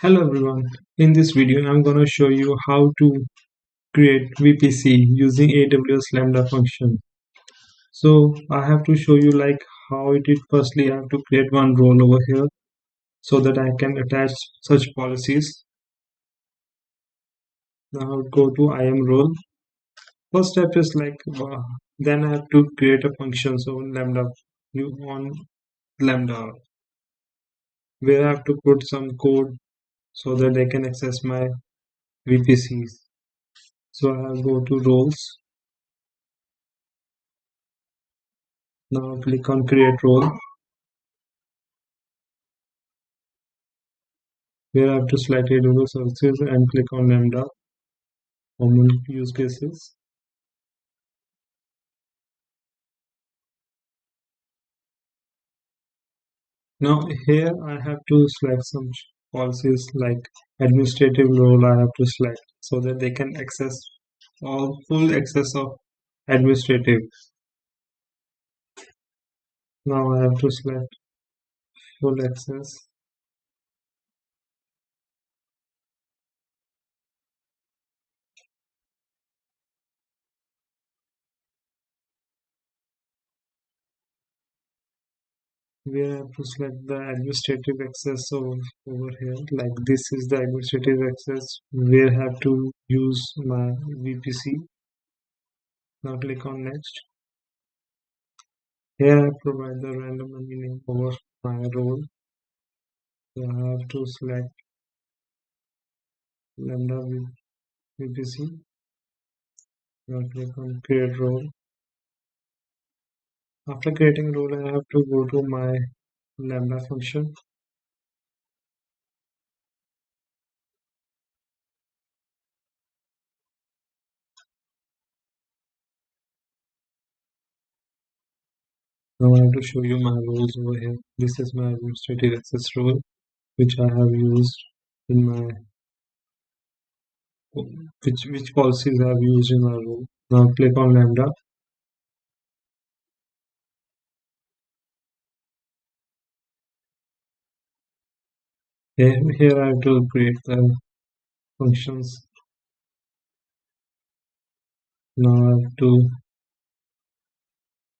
Hello everyone, in this video I'm going to show you how to create VPC using AWS Lambda Function. So I have to show you like how it is. Firstly I have to create one role over here so that I can attach such policies. Now go to IAM role. First step is then I have to create a function so Lambda you on Lambda where I have to put some code so that they can access my VPCs. So I'll go to roles. Now click on create role. Here I have to select AWS services and click on Lambda common use cases. Now here I have to select some policies like administrative role I have to select so that they can access all full access of administrative. Now I have to select full access. Where I have to select the administrative access over here. Like this is the administrative access where I have to use my VPC. Now click on next. Here I provide the random meaning over my role. So I have to select Lambda VPC. Now click on create role. After creating role, I have to go to my Lambda function. Now I have to show you my roles over here. This is my administrative access role, which I have used in my which policies I have used in my role. Now click on Lambda. Here I have to create the functions. Now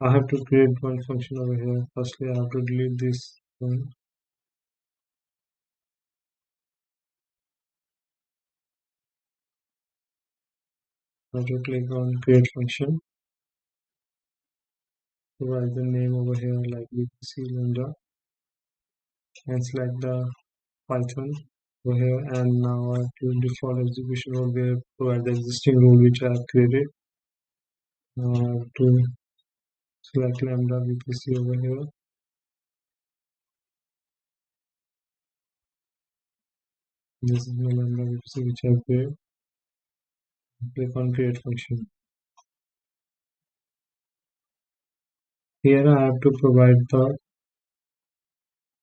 I have to create one function over here. Firstly, I have to delete this one. I have to click on create function. Provide the name over here like VPC Lambda and select the Python over here, and now I have to default execution role where provide the existing role which I have created. Now I have to select Lambda VPC over here. This is my Lambda VPC which I have created. Click on create function. Here I have to provide the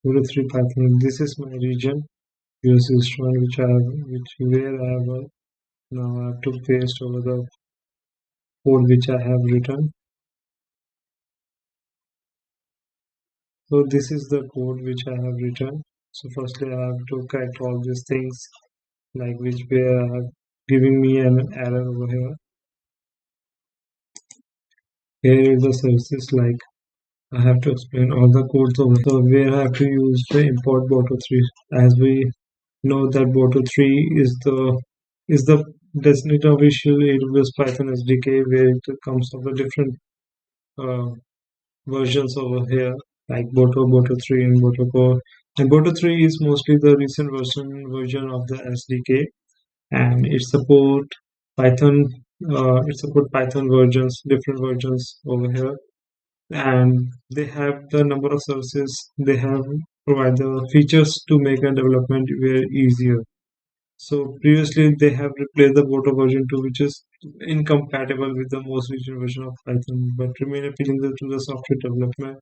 3 Python. This is my region US instrument which I have where I have now I have to paste over the code which I have written. So this is the code which I have written. So firstly I have to correct all these things like which were giving me an error over here. Here is the services like I have to explain all the codes over here. So where I have to use the import boto3 as we know that boto3 is the designated official AWS Python SDK where it comes of the different uh, versions over here like boto3 and boto core, and boto3 is mostly the recent version of the SDK, and python it support Python versions, different versions over here, and they have the number of services. They have provide the features to make a development very easier. So previously they have replaced the boto version 2, which is incompatible with the most recent version of Python but remain appealing to the software development.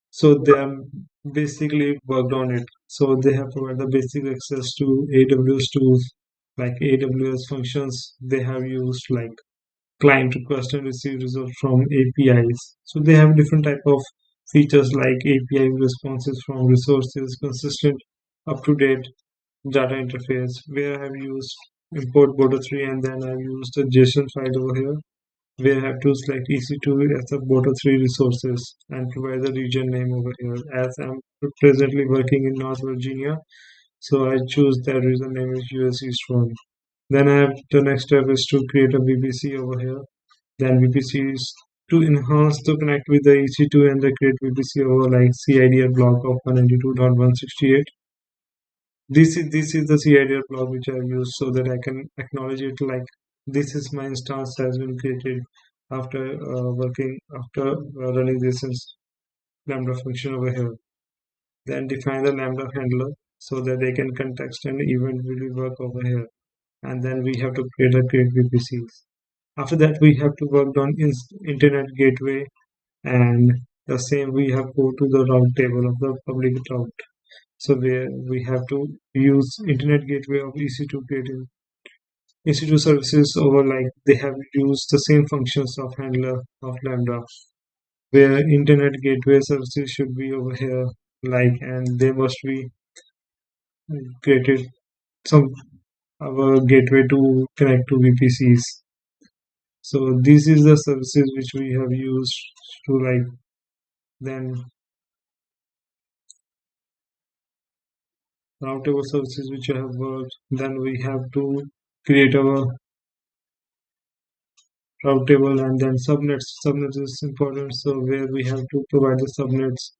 So they are basically worked on it. So they have provided the basic access to AWS tools like AWS functions. They have used like client request and receive result from APIs. So they have different type of features like API responses from resources, consistent, up to date data interface where I have used import border 3 and then I've used the JSON file over here where I have to select EC2 as the border 3 resources and provide the region name over here as I'm presently working in North Virginia. So I choose that region name is US East 1. Then I have the next step is to create a VPC over here. Then VPC is to enhance to connect with the EC2 and the create VPC over like CIDR block of 192.168. This is the CIDR block which I use so that I can acknowledge it like this is my instance has been created after running this Lambda function over here. Then define the Lambda handler so that they can context and event will work over here. And then we have to create VPCs. After that, we have to work on internet gateway and the same we have go to the route table of the public route. So where we have to use internet gateway of EC2 creating EC2 services over like they have used the same functions of handler of Lambda where internet gateway services should be over here like and they must be created some our gateway to connect to VPCs. So this is the services which we have used to like then routable services which I have worked. Then we have to create our routable and then subnets. Subnets is important, so where we have to provide the subnets.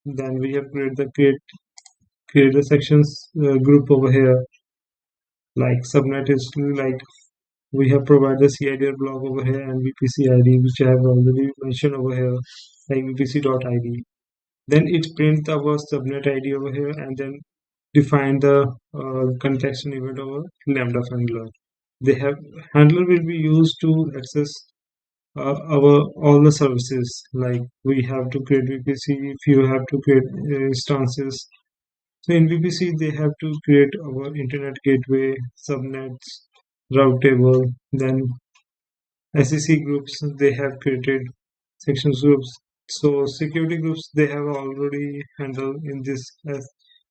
Then we have create the sections group over here. Like subnet is like we have provided the CIDR block over here and VPC ID which I have already mentioned over here like VPC.id. Then it prints our subnet ID over here and then define the context and event over Lambda handler. They have handler will be used to access our all the services like we have to create VPC if you have to create instances. So in VPC they have to create our internet gateway, subnets, route table, then SEC groups they have created sections groups. So security groups they have already handled in this as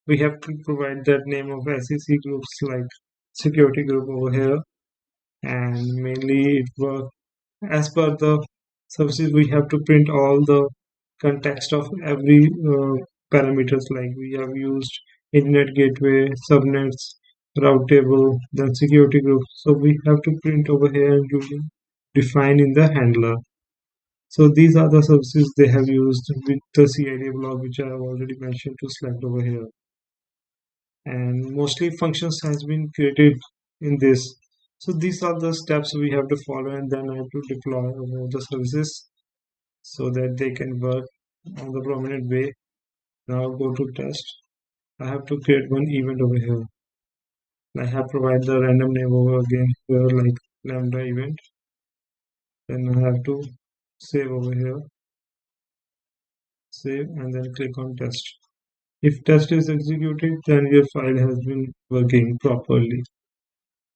we have to provide that name of SEC groups like security group over here and mainly it was as per the services we have to print all the context of every parameters like we have used internet gateway, subnets, route table, then security group. So we have to print over here and define in the handler. So these are the services they have used with the CID block which I have already mentioned to select over here. And mostly functions has been created in this. So these are the steps we have to follow and then I have to deploy the services so that they can work on the prominent way. Now go to test. I have to create one event over here. I have provide the random name over again here like lambda event. Then I have to save over here. Save and then click on test. If test is executed, then your file has been working properly.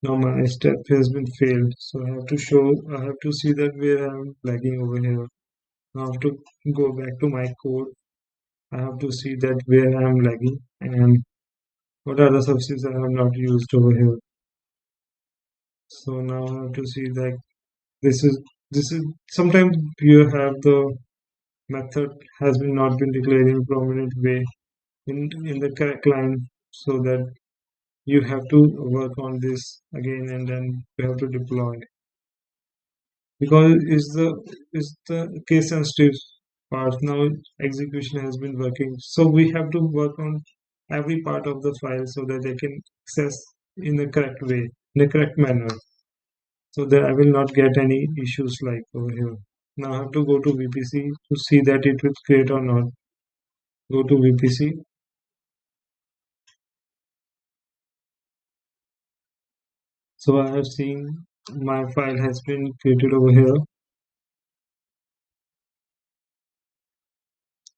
Now my step has been failed, so I have to see that where I'm lagging over here. I have to go back to my code. I have to see that where I'm lagging and what are the services I have not used over here. So now I have to see that this is sometimes you have the method has been not been declared in prominent way in the correct line so that you have to work on this again and then you have to deploy because is the case sensitive part now execution has been working so we have to work on every part of the file so that they can access in the correct way in the correct manner so that I will not get any issues like over here. Now I have to go to VPC to see that it will create or not. Go to VPC. So I have seen my file has been created over here.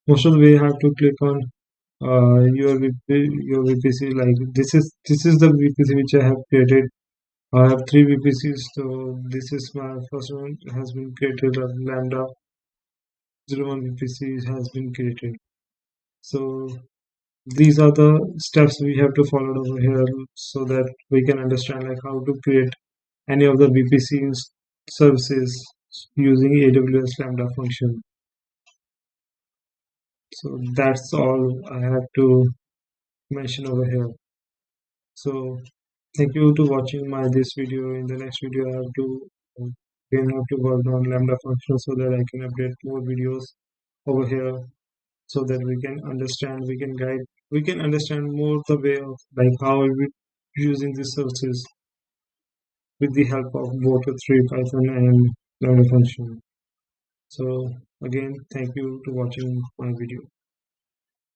Most of the way I have to click on your VPC like this is the VPC which I have created. I have three VPCs, so this is my first one has been created. Lambda 01 VPC has been created. So these are the steps we have to follow over here so that we can understand like how to create any of the VPC services using AWS Lambda function. So that's all I have to mention over here. So thank you to watching my this video. In the next video, I have to again have to work on Lambda function so that I can update more videos over here so that we can understand, we can guide, we can understand more the way of like how we using these services with the help of both 3 Python and Lambda function. So again, thank you to watching my video.